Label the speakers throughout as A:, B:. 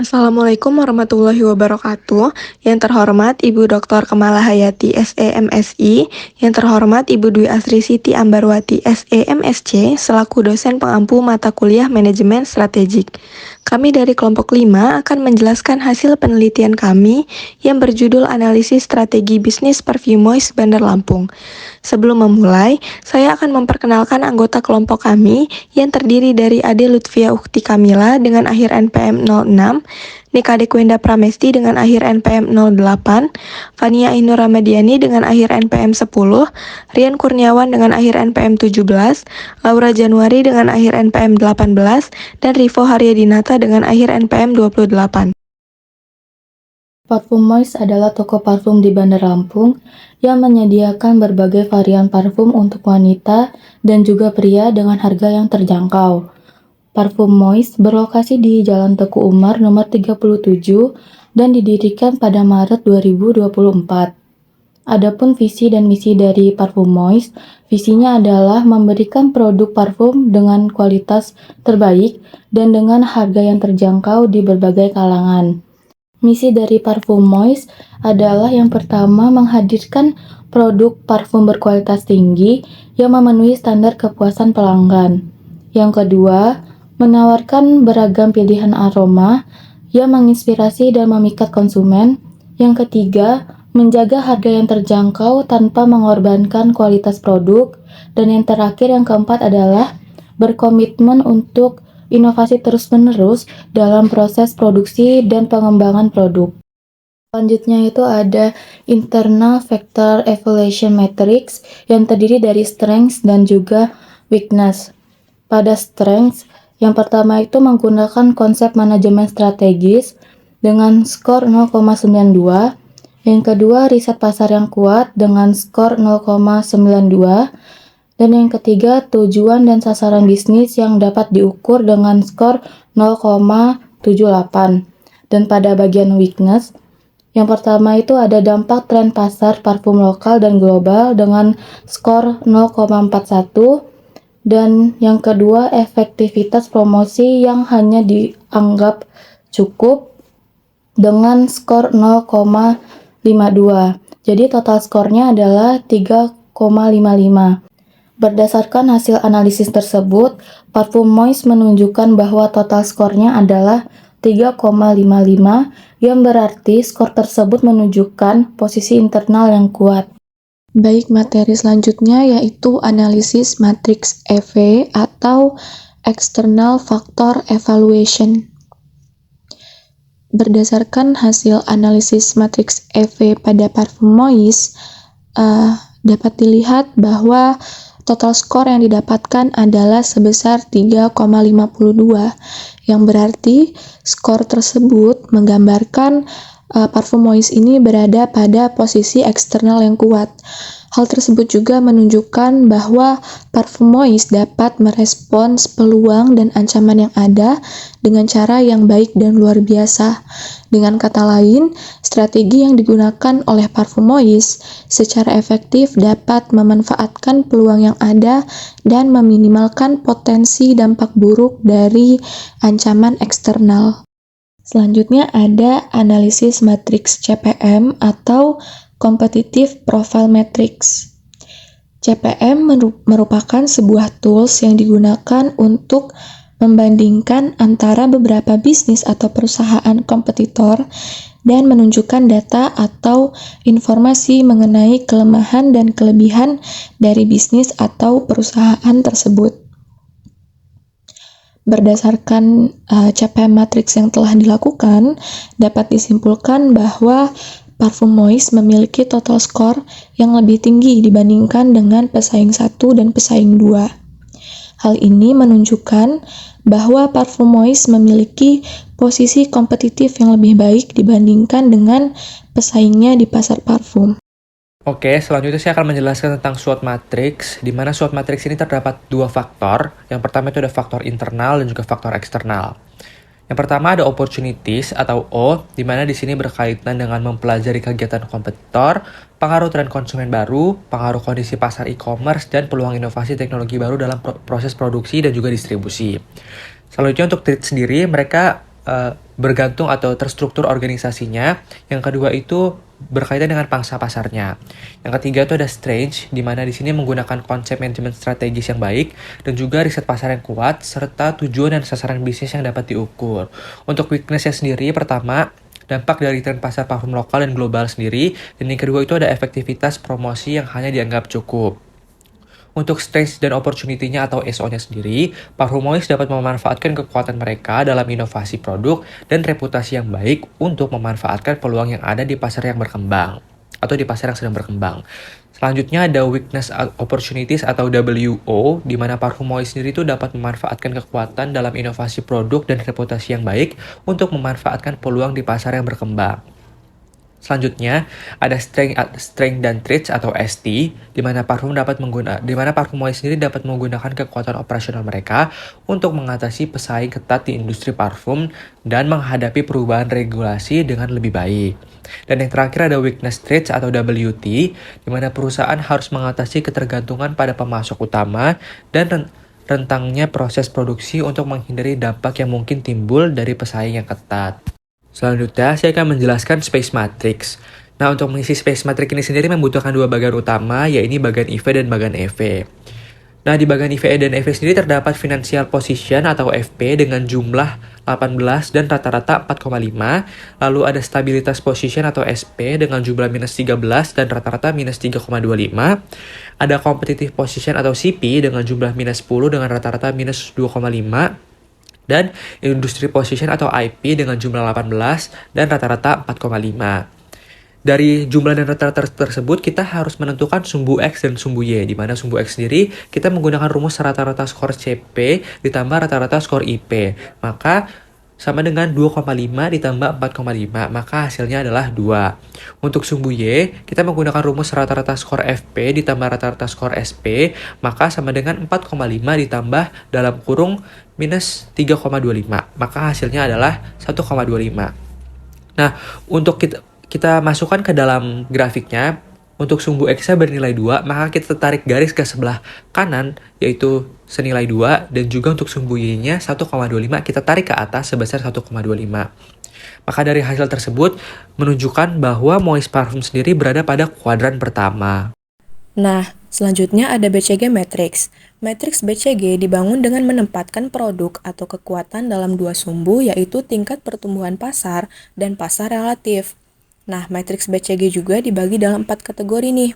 A: Assalamualaikum warahmatullahi wabarakatuh. Yang terhormat Ibu Dr. Kamala Hayati SE MSI, yang terhormat Ibu Dwi Asri Siti Ambarwati SE MSc selaku dosen pengampu mata kuliah Manajemen Strategik. Kami dari kelompok 5 akan menjelaskan hasil penelitian kami yang berjudul Analisis Strategi Bisnis Parfum Moist Bandar Lampung. Sebelum memulai, saya akan memperkenalkan anggota kelompok kami yang terdiri dari Ade Lutfia Ukti Kamila dengan akhir NPM 06, Nika Dekwenda Pramesti dengan akhir NPM 08, Fania Ainur Ramadiani dengan akhir NPM 10, Rian Kurniawan dengan akhir NPM 17, Laura Januari dengan akhir NPM 18, dan Rivo Haryadinata dengan akhir NPM 28.
B: Parfum Moist adalah toko parfum di Bandar Lampung yang menyediakan berbagai varian parfum untuk wanita dan juga pria dengan harga yang terjangkau. Parfum Moist berlokasi di Jalan Teku Umar nomor 37 dan didirikan pada Maret 2024. Adapun visi dan misi dari Parfum Moist, visinya adalah memberikan produk parfum dengan kualitas terbaik dan dengan harga yang terjangkau di berbagai kalangan. Misi dari Parfum Moist adalah yang pertama menghadirkan produk parfum berkualitas tinggi yang memenuhi standar kepuasan pelanggan. Yang kedua, menawarkan beragam pilihan aroma yang menginspirasi dan memikat konsumen. Yang ketiga, menjaga harga yang terjangkau tanpa mengorbankan kualitas produk. Dan yang terakhir, yang keempat adalah berkomitmen untuk inovasi terus-menerus dalam proses produksi dan pengembangan produk. Selanjutnya itu ada Internal Factor Evaluation Matrix yang terdiri dari strengths dan juga weakness. Pada strengths, yang pertama itu menggunakan konsep manajemen strategis dengan skor 0,92. Yang kedua, riset pasar yang kuat dengan skor 0,92. Dan yang ketiga, tujuan dan sasaran bisnis yang dapat diukur dengan skor 0,78. Dan pada bagian weakness, yang pertama itu ada dampak tren pasar parfum lokal dan global dengan skor 0,41. Dan yang kedua, efektivitas promosi yang hanya dianggap cukup dengan skor 0,52. Jadi total skornya adalah 3,55. Berdasarkan hasil analisis tersebut, Parfum Moist menunjukkan bahwa total skornya adalah 3,55, yang berarti skor tersebut menunjukkan posisi internal yang kuat.
A: Baik, materi selanjutnya yaitu analisis matriks EV atau External Factor Evaluation. Berdasarkan hasil analisis matriks EV pada Parfum Moist, dapat dilihat bahwa total skor yang didapatkan adalah sebesar 3,52, yang berarti skor tersebut menggambarkan Parfum Moist ini berada pada posisi eksternal yang kuat. Hal tersebut juga menunjukkan bahwa Parfum Moist dapat merespons peluang dan ancaman yang ada dengan cara yang baik dan luar biasa. Dengan kata lain, strategi yang digunakan oleh Parfum Moist secara efektif dapat memanfaatkan peluang yang ada dan meminimalkan potensi dampak buruk dari ancaman eksternal. Selanjutnya ada analisis matriks CPM atau Competitive Profile Matrix. CPM merupakan sebuah tools yang digunakan untuk membandingkan antara beberapa bisnis atau perusahaan kompetitor dan menunjukkan data atau informasi mengenai kelemahan dan kelebihan dari bisnis atau perusahaan tersebut. Berdasarkan CPM matrix yang telah dilakukan, dapat disimpulkan bahwa Parfum Moist memiliki total skor yang lebih tinggi dibandingkan dengan pesaing 1 dan pesaing 2. Hal ini menunjukkan bahwa Parfum Moist memiliki posisi kompetitif yang lebih baik dibandingkan dengan pesaingnya di pasar parfum.
C: Oke, selanjutnya saya akan menjelaskan tentang SWOT matrix, di mana SWOT matrix ini terdapat dua faktor. Yang pertama itu ada faktor internal dan juga faktor eksternal. Yang pertama ada opportunities atau O, di mana di sini berkaitan dengan mempelajari kegiatan kompetitor, pengaruh tren konsumen baru, pengaruh kondisi pasar e-commerce, dan peluang inovasi teknologi baru dalam proses produksi dan juga distribusi. Selanjutnya untuk trade sendiri, mereka bergantung atau terstruktur organisasinya. Yang kedua itu berkaitan dengan pangsa pasarnya. Yang ketiga itu ada strange, di mana di sini menggunakan konsep manajemen strategis yang baik dan juga riset pasar yang kuat serta tujuan dan sasaran bisnis yang dapat diukur. Untuk weaknessnya sendiri, pertama dampak dari tren pasar parfum lokal dan global sendiri, dan yang kedua itu ada efektivitas promosi yang hanya dianggap cukup. Untuk strength dan opportunity-nya atau SO-nya sendiri, Parfumois dapat memanfaatkan kekuatan mereka dalam inovasi produk dan reputasi yang baik untuk memanfaatkan peluang yang ada di pasar yang berkembang atau di pasar yang sedang berkembang. Selanjutnya ada weakness opportunities atau WO, di mana Parfumois sendiri itu dapat memanfaatkan kekuatan dalam inovasi produk dan reputasi yang baik untuk memanfaatkan peluang di pasar yang berkembang. Selanjutnya, ada strength dan traits atau ST, di mana Parfumois sendiri dapat menggunakan kekuatan operasional mereka untuk mengatasi pesaing ketat di industri parfum dan menghadapi perubahan regulasi dengan lebih baik. Dan yang terakhir ada weakness traits atau WT, di mana perusahaan harus mengatasi ketergantungan pada pemasok utama dan rentangnya proses produksi untuk menghindari dampak yang mungkin timbul dari pesaing yang ketat. Selanjutnya, saya akan menjelaskan space matrix. Nah, untuk mengisi space matrix ini sendiri membutuhkan dua bagian utama, yaitu bagian IV dan bagian EV. Nah, di bagian IVE dan EV sendiri terdapat financial position atau FP dengan jumlah 18 dan rata-rata 4,5. Lalu ada stabilitas position atau SP dengan jumlah minus 13 dan rata-rata minus 3,25. Ada competitive position atau CP dengan jumlah minus 10 dengan rata-rata minus 2,5. Dan industry position atau IP dengan jumlah 18 dan rata-rata 4,5. Dari jumlah dan rata-rata tersebut, kita harus menentukan sumbu X dan sumbu Y, di mana sumbu X sendiri kita menggunakan rumus rata-rata skor CP ditambah rata-rata skor IP. Maka sama dengan 2,5 ditambah 4,5, maka hasilnya adalah 2. Untuk sumbu Y, kita menggunakan rumus rata-rata skor FP ditambah rata-rata skor SP, maka sama dengan 4,5 ditambah dalam kurung minus 3,25, maka hasilnya adalah 1,25. Nah, untuk kita masukkan ke dalam grafiknya, untuk sumbu X bernilai 2, maka kita tarik garis ke sebelah kanan, yaitu senilai 2, dan juga untuk sumbu Y-nya 1,25, kita tarik ke atas sebesar 1,25. Maka dari hasil tersebut, menunjukkan bahwa Moist Parfum sendiri berada pada kuadran pertama.
D: Nah, selanjutnya ada BCG Matrix. Matrix BCG dibangun dengan menempatkan produk atau kekuatan dalam dua sumbu, yaitu tingkat pertumbuhan pasar dan pasar relatif. Nah, matriks BCG juga dibagi dalam 4 kategori nih.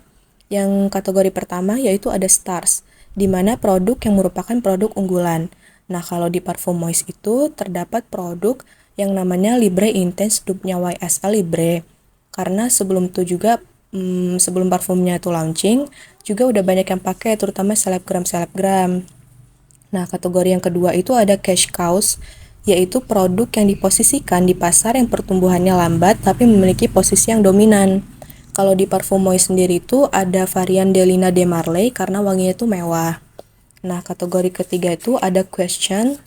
D: Yang kategori pertama yaitu ada stars, di mana produk yang merupakan produk unggulan. Nah, kalau di Parfumois itu terdapat produk yang namanya Libre Intense Dupe-nya YSL Libre. Karena sebelum itu juga, sebelum parfumnya itu launching, juga udah banyak yang pakai, terutama selebgram-selebgram. Nah, kategori yang kedua itu ada cash cows, yaitu produk yang diposisikan di pasar yang pertumbuhannya lambat tapi memiliki posisi yang dominan. Kalau di Parfumois sendiri itu ada varian Delina de Marley karena wanginya itu mewah. Nah, kategori ketiga itu ada question,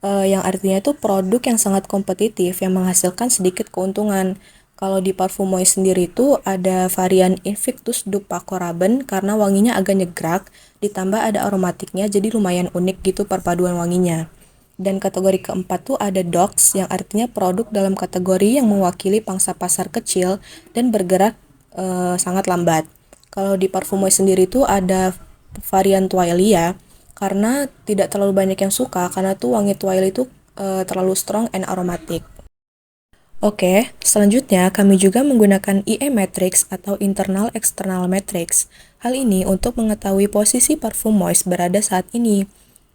D: yang artinya itu produk yang sangat kompetitif yang menghasilkan sedikit keuntungan. Kalau di Parfumois sendiri itu ada varian Invictus Dupe Paco Rabanne karena wanginya agak nyegrak, ditambah ada aromatiknya jadi lumayan unik gitu perpaduan wanginya. Dan kategori keempat tuh ada dogs, yang artinya produk dalam kategori yang mewakili pangsa pasar kecil dan bergerak sangat lambat. Kalau di Parfumois sendiri tuh ada varian Twilia, karena tidak terlalu banyak yang suka, karena tuh wangi Twilia itu terlalu strong and aromatic. Oke, selanjutnya kami juga menggunakan IE Matrix atau Internal External Matrix. Hal ini untuk mengetahui posisi Parfumois berada saat ini.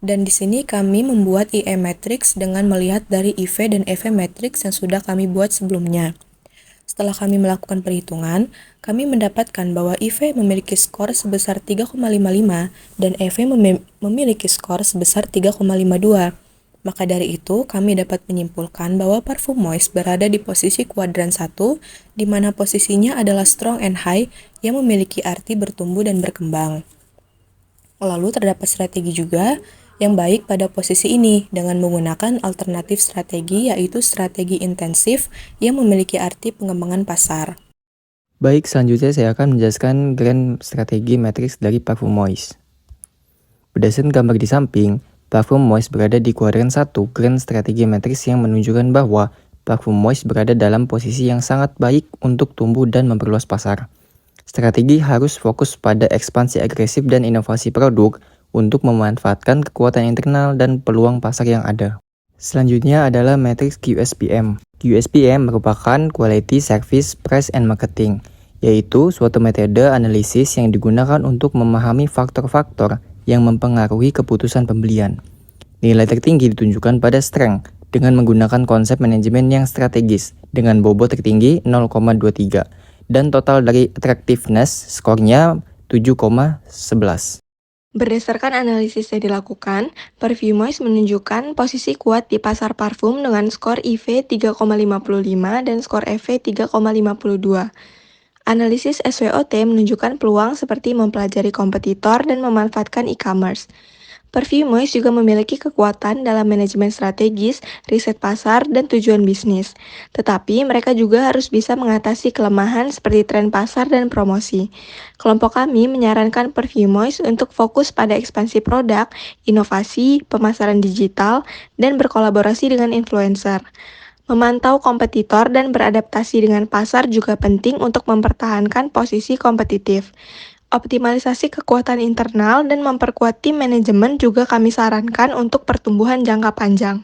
D: Dan di sini kami membuat IE Matrix dengan melihat dari IV dan EV Matrix yang sudah kami buat sebelumnya. Setelah kami melakukan perhitungan, kami mendapatkan bahwa IV memiliki skor sebesar 3,55 dan EV memiliki skor sebesar 3,52. Maka dari itu, kami dapat menyimpulkan bahwa parfum Moist berada di posisi kuadran 1, di mana posisinya adalah strong and high yang memiliki arti bertumbuh dan berkembang. Lalu terdapat strategi juga yang baik pada posisi ini dengan menggunakan alternatif strategi, yaitu strategi intensif yang memiliki arti pengembangan pasar.
E: Baik, selanjutnya saya akan menjelaskan grand strategi matrix dari parfum Moist. Berdasarkan gambar di samping, parfum Moist berada di kuadran 1 grand strategi matrix yang menunjukkan bahwa parfum Moist berada dalam posisi yang sangat baik untuk tumbuh dan memperluas pasar. Strategi harus fokus pada ekspansi agresif dan inovasi produk untuk memanfaatkan kekuatan internal dan peluang pasar yang ada. Selanjutnya adalah matriks QSPM. QSPM merupakan Quality, Service, Price, and Marketing, yaitu suatu metode analisis yang digunakan untuk memahami faktor-faktor yang mempengaruhi keputusan pembelian. Nilai tertinggi ditunjukkan pada strength dengan menggunakan konsep manajemen yang strategis dengan bobot tertinggi 0,23 dan total dari attractiveness skornya 7,11.
A: Berdasarkan analisis yang dilakukan, Parfum Moist menunjukkan posisi kuat di pasar parfum dengan skor IV 3,55 dan skor EV 3,52. Analisis SWOT menunjukkan peluang seperti mempelajari kompetitor dan memanfaatkan e-commerce. Parfum Moist juga memiliki kekuatan dalam manajemen strategis, riset pasar, dan tujuan bisnis. Tetapi mereka juga harus bisa mengatasi kelemahan seperti tren pasar dan promosi. Kelompok kami menyarankan Parfum Moist untuk fokus pada ekspansi produk, inovasi, pemasaran digital, dan berkolaborasi dengan influencer. Memantau kompetitor dan beradaptasi dengan pasar juga penting untuk mempertahankan posisi kompetitif. Optimalisasi kekuatan internal dan memperkuat tim manajemen juga kami sarankan untuk pertumbuhan jangka panjang.